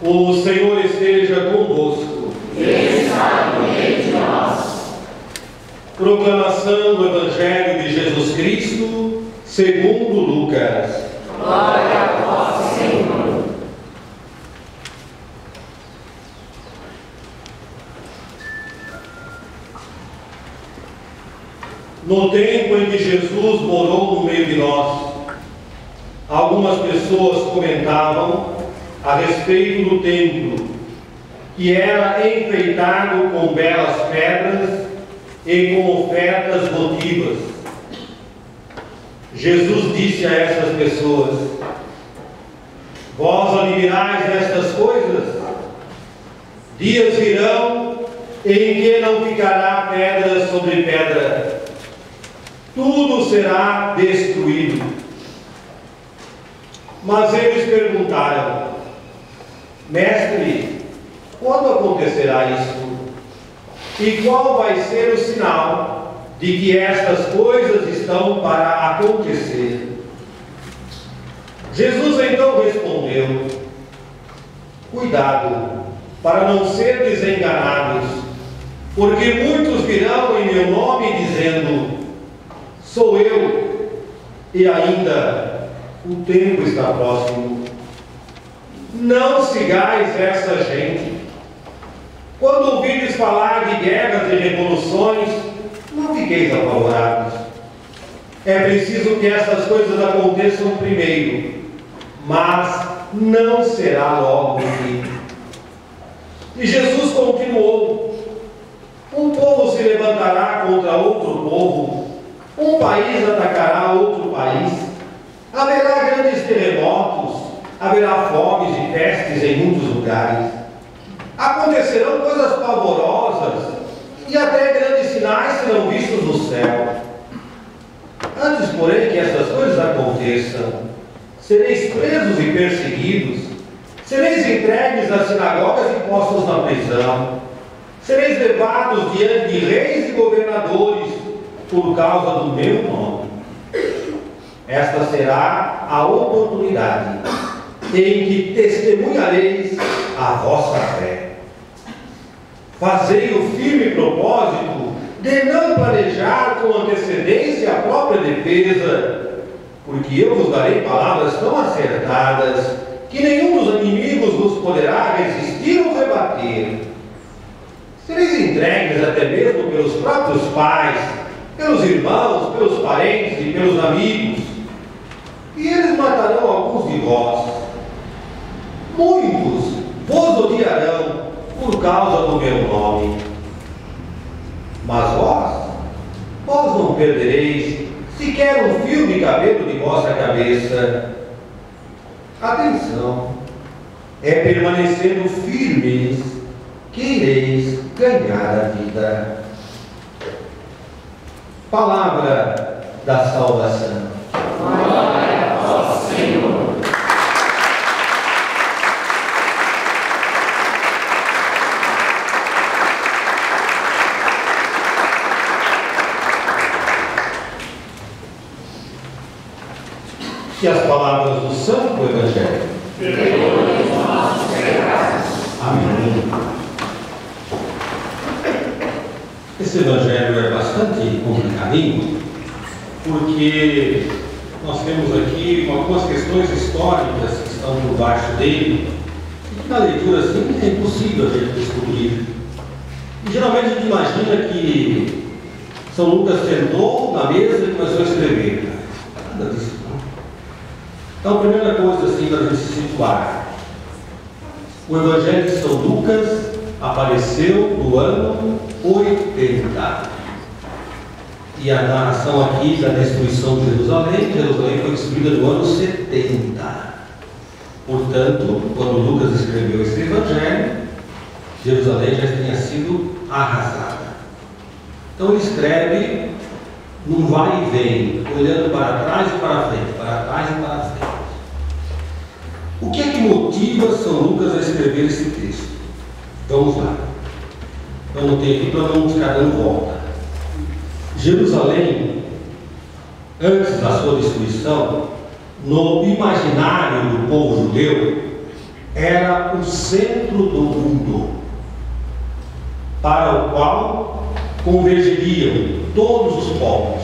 O Senhor esteja convosco. Ele está no meio de nós. Proclamação do Evangelho de Jesus Cristo, segundo Lucas. Glória a vós, Senhor. No tempo em que Jesus morou no meio de nós, algumas pessoas comentavam a respeito do templo, que era enfeitado com belas pedras e com ofertas votivas. Jesus disse a essas pessoas: vós admirais estas coisas? Dias virão em que não ficará pedra sobre pedra, tudo será destruído. Mas eles perguntaram: Mestre, quando acontecerá isso? E qual vai ser o sinal de que estas coisas estão para acontecer? Jesus então respondeu: cuidado, para não seres enganados, porque muitos virão em meu nome dizendo: sou eu, e ainda o tempo está próximo. Não sigais essa gente. Quando ouvides falar de guerras e revoluções, não fiqueis apavorados. É preciso que essas coisas aconteçam primeiro, mas não será logo o fim. E Jesus continuou: um povo se levantará contra outro povo, um país atacará outro país, haverá grandes terremotos, haverá fomes e pestes em muitos lugares. Acontecerão coisas pavorosas e até grandes sinais serão vistos no céu. Antes, porém, que essas coisas aconteçam, sereis presos e perseguidos, sereis entregues às sinagogas e postos na prisão, sereis levados diante de reis e governadores por causa do meu nome. Esta será a oportunidade em que testemunhareis a vossa fé. Fazei o firme propósito de não planejar com antecedência a própria defesa, porque eu vos darei palavras tão acertadas que nenhum dos inimigos vos poderá resistir ou rebater. Sereis entregues até mesmo pelos próprios pais, pelos irmãos, pelos parentes e pelos amigos, e eles matarão alguns de vós. Muitos vos odiarão por causa do meu nome. Mas vós não perdereis sequer um fio de cabelo de vossa cabeça. Atenção, é permanecendo firmes que ireis ganhar a vida. Palavra da salvação. Glória a vós, Senhor. E as palavras do Santo Evangelho. Perdoe-nos nossos pecados. Amém. Esse Evangelho é bastante complicadinho, porque nós temos aqui algumas questões históricas que estão por baixo dele, e que na leitura assim é impossível a gente descobrir. E geralmente a gente imagina que São Lucas sentou na mesa e começou a escrever. Nada disso. Então, a primeira coisa assim para a gente se situar: o Evangelho de São Lucas apareceu no ano 80. E a narração aqui da destruição de Jerusalém foi destruída no ano 70. Portanto, quando Lucas escreveu esse Evangelho, Jerusalém já tinha sido arrasada. Então ele escreve num vai e vem, olhando para trás e para frente, para trás e para frente. O que é que motiva São Lucas a escrever esse texto? Vamos lá. Eu anotei aqui para não ficar dando volta. Jerusalém, antes da sua destruição, no imaginário do povo judeu, era o centro do mundo, para o qual convergeriam todos os povos.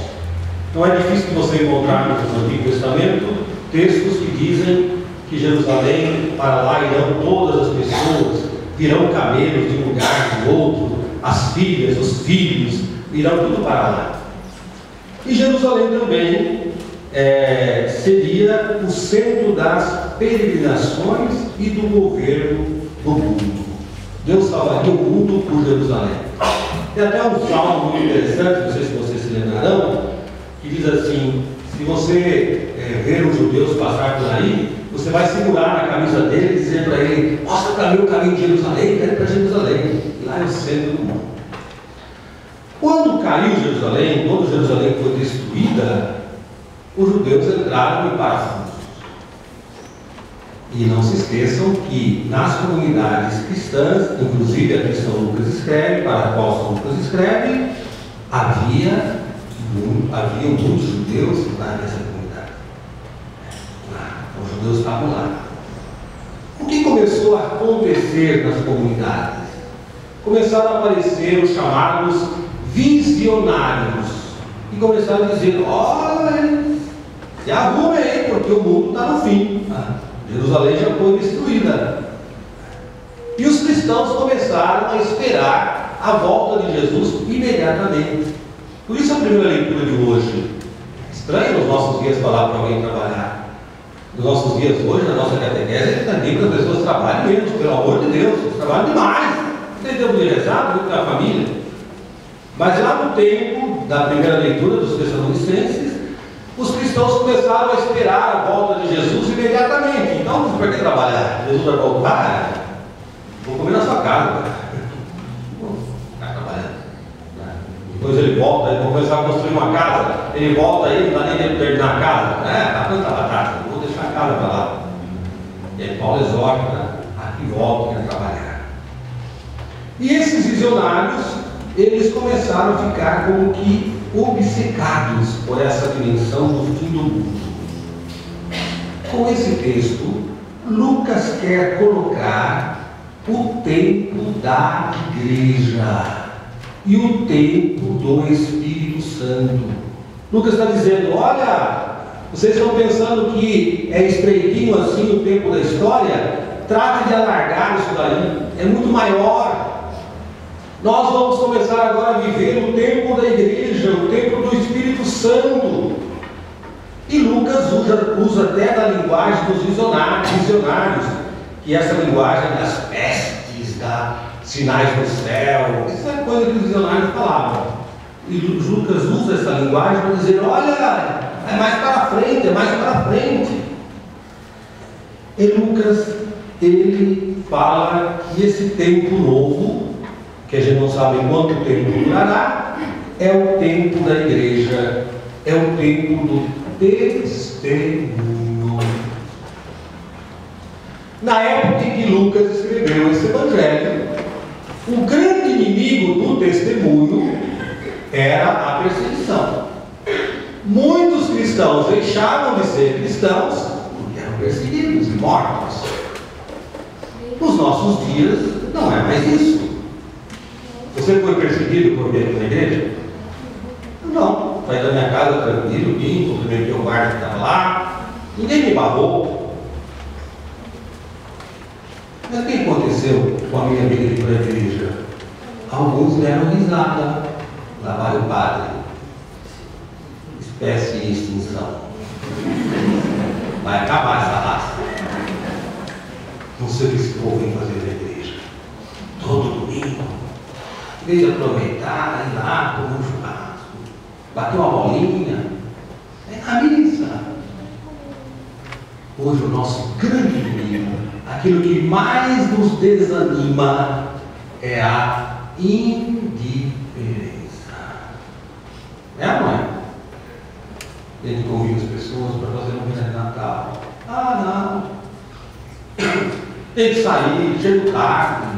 Não é difícil você encontrar no Antigo Testamento textos que dizem que Jerusalém, para lá irão todas as pessoas, virão camelos de um lugar de outro, as filhas, os filhos, irão tudo para lá. E Jerusalém também seria o centro das peregrinações e do governo do mundo. Deus salvaria o mundo por Jerusalém. Tem até um salmo muito interessante, não sei se vocês se lembrarão, que diz assim: se você ver os judeus passar por aí, você vai segurar na camisa dele e dizer para ele: mostra para mim o caminho de Jerusalém, quero ir para Jerusalém. E lá é o centro do mundo. Quando caiu Jerusalém, quando Jerusalém foi destruída, os judeus entraram em parafuso. E não se esqueçam que nas comunidades cristãs, inclusive a que São Lucas escreve, para a qual São Lucas escreve, haviam muitos judeus lá nessa comunidade. Os judeus estavam lá. O que começou a acontecer nas comunidades? Começaram a aparecer os chamados visionários. E começaram a dizer: olha, se arrume aí, porque o mundo está no fim. Jerusalém já foi destruída. E os cristãos começaram a esperar a volta de Jesus imediatamente. Por isso a primeira leitura de hoje. Estranho nos nossos dias falar para alguém trabalhar. Nos nossos dias hoje, na nossa catequese, a gente está dizendo que as pessoas trabalham menos, pelo amor de Deus, eles trabalham demais. Não tem tempo de rezar, muito da família. Mas lá no tempo da primeira leitura dos Tessalonicenses, os cristãos começaram a esperar a volta de Jesus imediatamente. Então, para que trabalhar? Jesus vai voltar? Vou comer na sua casa. Vou ficar trabalhando. Depois ele volta, ele vai começar a construir uma casa. Ele volta aí, não dá nem tempo de terminar a casa. Tá tanta batata, vou deixar a casa para lá. E aí Paulo exorta a que voltem a trabalhar. E esses visionários, eles começaram a ficar como que obcecados por essa dimensão do fim do mundo. Com esse texto, Lucas quer colocar o tempo da igreja e o tempo do Espírito Santo. Lucas está dizendo: olha, vocês estão pensando que é estreitinho assim o tempo da história? Trate de alargar isso daí, é muito maior. Nós vamos começar agora a viver o tempo da igreja, o tempo do Espírito Santo. E Lucas usa até da linguagem dos visionários, que é essa linguagem das pestes, sinais do céu, isso é coisa que os visionários falavam. E Lucas usa essa linguagem para dizer: olha, é mais para frente, é mais para frente. E Lucas, ele fala que esse tempo novo, que a gente não sabe quanto tempo durará, é o tempo da igreja, é o tempo do testemunho. Na época em que Lucas escreveu esse evangelho, o grande inimigo do testemunho era a perseguição. Muitos cristãos deixaram de ser cristãos porque eram perseguidos e mortos. Nos nossos dias não é mais isso. Você foi perseguido por dentro da igreja? Não. Saí da minha casa tranquilo, vim, cumprimentei o guarda que estava lá, ninguém me barrou. Mas o que aconteceu com a minha vida de igreja? Alguns deram risada. Lá vai o padre. Espécie de extinção. Vai acabar essa raça. Não sei o que esse povo vem fazer na igreja. Todo domingo. Em vez de aproveitar, ir lá, comer um churrasco, bater uma bolinha, é na missa. Hoje o nosso grande inimigo, aquilo que mais nos desanima, é a indiferença. É a mãe. Ele convida as pessoas para fazer uma mesa de Natal. Ah, não. Tem que sair, chega tarde.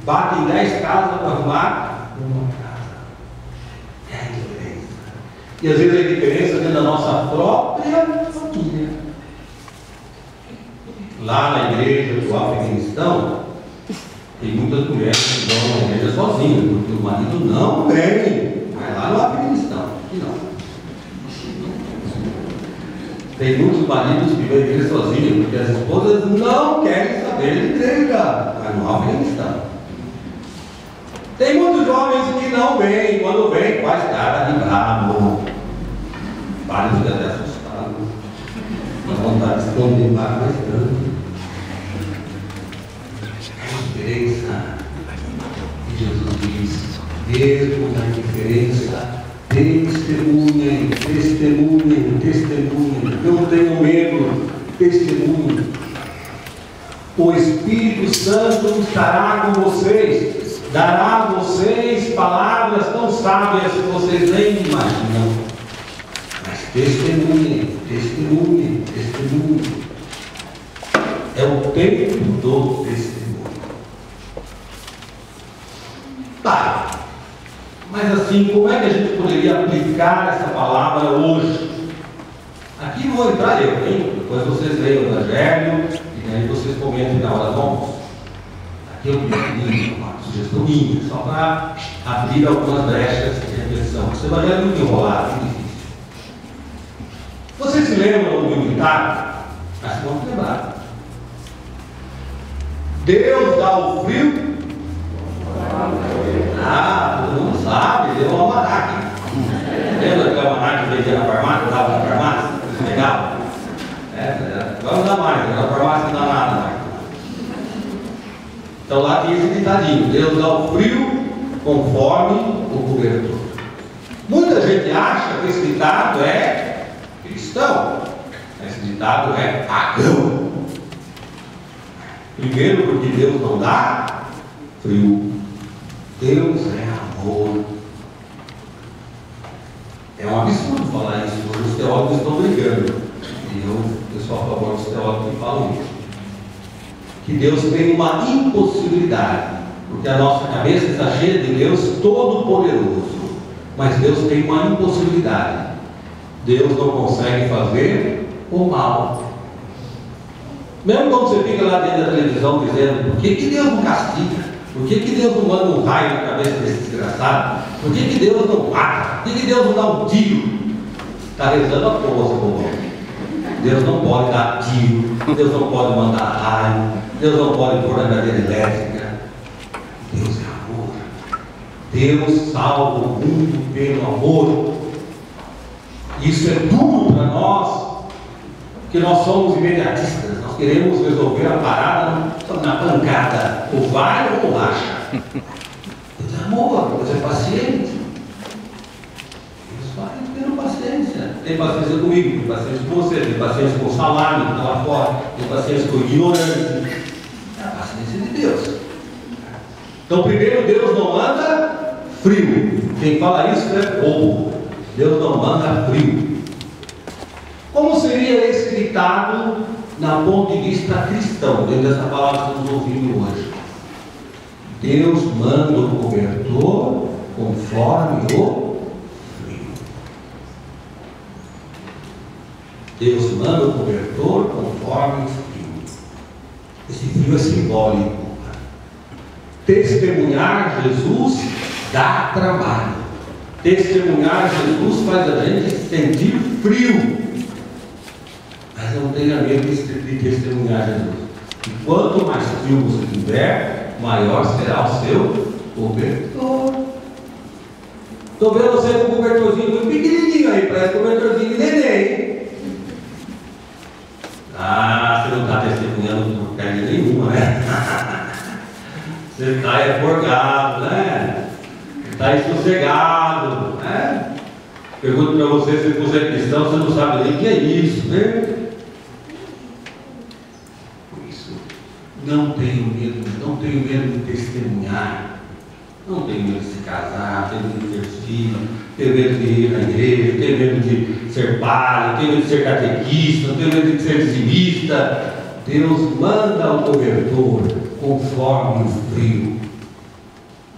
Bate em 10 casas para arrumar uma casa. É a indiferença. E às vezes a indiferença dentro da nossa própria família. lá na igreja do Afeganistão, tem muitas mulheres que vão na igreja sozinhas, porque o marido não vem. Vai lá no Afeganistão. Aqui não. Tem muitos maridos que vão à igreja sozinhos, porque as esposas não querem saber de igreja. Vai no Afeganistão. Tem muitos jovens que não vêm, quando vêm, faz cara de bravo. Vários ficam até assustados. Dá vontade de esconder mais grande. A diferença que Jesus diz, mesmo na indiferença, testemunhem, testemunhem, testemunhem. Não tenham medo, testemunhem. O Espírito Santo estará com vocês, dará a vocês palavras tão sábias que vocês nem imaginam. Mas testemunhem, testemunhem, testemunhem. É o tempo do testemunho. Tá, mas assim, como é que a gente poderia aplicar essa palavra hoje? Aqui não vou entrar eu, hein? Depois vocês leem o Evangelho e aí vocês comentem na hora do almoço. Aqui eu pedi uma sugestão minha, só para abrir algumas brechas de reflexão. Esse Evangelho é muito enrolado, muito difícil. Vocês se lembram do militar? Acho que vão se lembrar. Deus dá o frio. Ah, todo mundo sabe, deu um almanaque. Lembra que o almanaque que vendia na farmácia, estava na farmácia? Legal? Vamos dar mais, na farmácia não dá nada mais. Então lá tinha esse ditadinho: Deus dá o frio conforme o cobertor. Muita gente acha que esse ditado é cristão, esse ditado é pagão. Primeiro, porque Deus não dá frio. Deus é amor. É um absurdo falar isso, porque os teólogos estão brigando. E eu sou a favor dos teólogos que falam isso. Que Deus tem uma impossibilidade, porque a nossa cabeça está cheia de Deus Todo-Poderoso. Mas Deus tem uma impossibilidade. Deus não consegue fazer o mal. Mesmo quando você fica lá dentro da televisão dizendo: por que Deus não castiga? Por que Deus não manda um raio na cabeça desse desgraçado? Por que Deus não mata? Por que Deus não dá um tiro? Está rezando a toa, seu povo. Deus não pode dar tiro, Deus não pode mandar raio, Deus não pode pôr na cadeira elétrica. Deus é amor. Deus salva o mundo pelo amor. Isso é tudo para nós, porque nós somos imediatistas. Nós queremos resolver a parada na pancada, ou vai ou racha. Deus é amor, Deus é paciente. Deus vai tendo paciência. Tem paciência comigo, tem paciência com você, tem paciência com o salário que está lá fora, tem paciência com o ignorante. É a paciência de Deus. Então, primeiro, Deus não manda frio. Quem fala isso é povo. Deus não manda frio. Como seria esse ditado na ponto de vista cristão, dentro dessa palavra que estamos ouvindo hoje? Deus manda o cobertor conforme o frio. Deus manda o cobertor conforme o frio. Esse frio é simbólico. Testemunhar Jesus dá trabalho. Testemunhar Jesus faz a gente sentir frio. Mas não tenha medo de testemunhar Jesus. E quanto mais frio você tiver, maior será o seu cobertor. Estou vendo você com um cobertorzinho muito pequenininho aí, parece cobertorzinho de neném. Ah, você não está testemunhando por porcaria nenhuma, né? Você está forgado, né? Está sossegado, né? Pergunto para você, se você é cristão, você não sabe nem o que é isso, né? Por isso, não tenho medo de testemunhar, não tenho medo de se casar, tenho medo de ter filhos, tenho medo de ir na igreja, tenho medo de ser padre, tenho medo de ser catequista, tenho medo de ser dizimista. Deus manda o cobertor conforme o frio.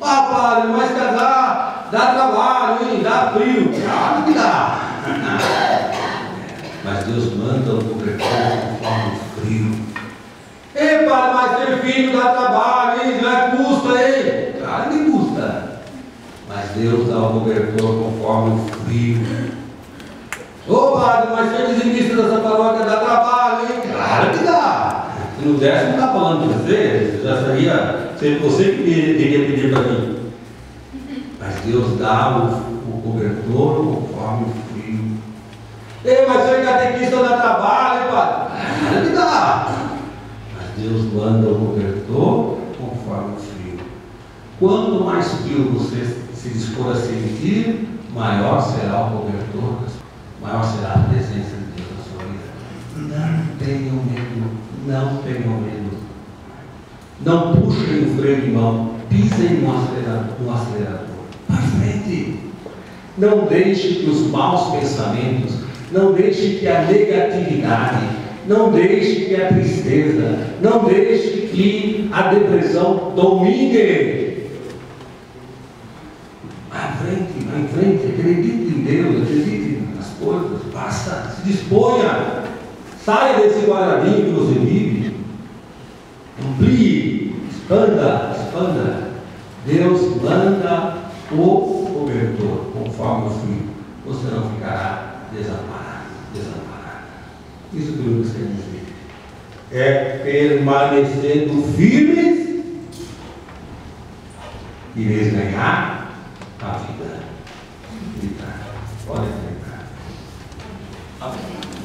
Ah, padre, mas casar dá trabalho, hein? Dá frio. Claro que dá. Mas Deus manda o cobertor conforme o frio. padre, mas ter filho dá trabalho, hein? Não é custa, hein? Claro que custa. Mas Deus dá o cobertor conforme o frio. Ô padre, mas ser dizimista dessa paróquia dá trabalho, hein? Claro que dá. Se não desse, não está falando de você. Já seria você que teria pedido para mim. Mas Deus dá o cobertor conforme o frio. Ei, mas ser catequista dá trabalho, padre? Claro que dá. Mas Deus manda o cobertor conforme o frio. Quanto mais frio você se dispor a sentir, maior será o cobertor, maior será a presença de Deus na sua vida. Não tenham medo, não tenham medo. Não puxem o freio de mão, pisem no acelerador. Para frente. Não deixe que os maus pensamentos, não deixe que a negatividade, não deixe que a tristeza, não deixe que a depressão domine. Vai em frente, acredite em Deus, acredite nas coisas, basta, se disponha, saia desse quadradinho que você vive, amplie, expanda. Deus manda o cobertor conforme o frio, você não ficará desamparado. Isso que o Lucas quer dizer é permanecendo firmes e ganhar a vida. Pode acreditar. Amém.